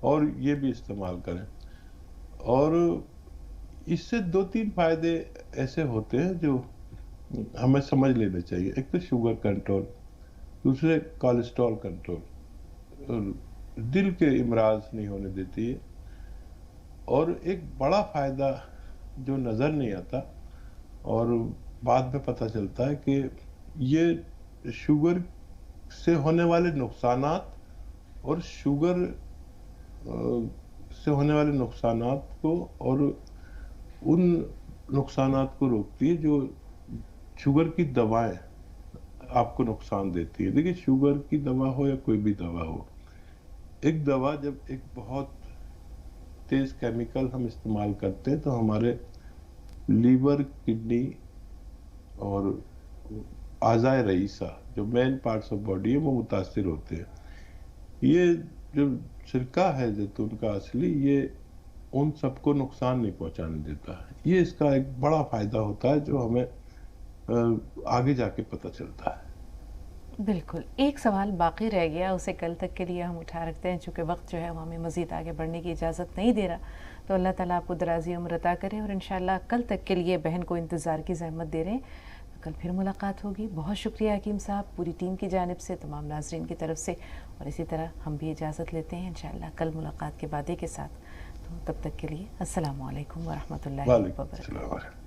اور یہ بھی استعمال کریں، اور اس سے 2-3 فائدے ایسے ہوتے ہیں جو ہمیں سمجھ لینے چاہیے۔ ایک تو شوگر کنٹرول، دوسرے کولیسٹرول کنٹرول، دل کے امراض نہیں ہونے دیتی ہے، اور ایک بڑا فائدہ جو نظر نہیں آتا اور بعد میں پتہ چلتا ہے کہ یہ شوگر سے ہونے والے نقصانات اور شوگر سے ہونے والے نقصانات کو اور ان نقصانات کو روکتی ہے جو شوگر کی دوائیں آپ کو نقصان دیتی ہے۔ دیکھیے شوگر کی دوا ہو یا کوئی بھی دوا ہو، ایک دوا جب ایک بہت تیز کیمیکل ہم استعمال کرتے ہیں تو ہمارے لیور، کڈنی اور اعضائے رئیسہ جو مین پارٹس آف باڈی ہے وہ متاثر ہوتے ہیں۔ یہ جو سرکہ ہے زیتون کا اصلی، یہ ان سب کو نقصان نہیں پہنچانے دیتا ہے، یہ اس کا ایک بڑا فائدہ ہوتا ہے جو ہمیں آگے جا کے پتہ چلتا ہے۔ بالکل، ایک سوال باقی رہ گیا، اسے کل تک کے لیے ہم اٹھا رکھتے ہیں، چونکہ وقت جو ہے وہ ہمیں مزید آگے بڑھنے کی اجازت نہیں دے رہا، تو اللہ تعالیٰ آپ کو درازی عمر عطا کرے، اور انشاءاللہ کل تک کے لیے بہن کو انتظار کی زحمت دے رہے ہیں، کل پھر ملاقات ہوگی۔ بہت شکریہ حکیم صاحب، پوری ٹیم کی جانب سے، تمام ناظرین کی طرف سے، اور اسی طرح ہم بھی اجازت لیتے ہیں انشاءاللہ کل ملاقات کے وعدے کے ساتھ۔ تو تب تک کے لیے السلام علیکم ورحمۃ اللہ وبرکاتہ۔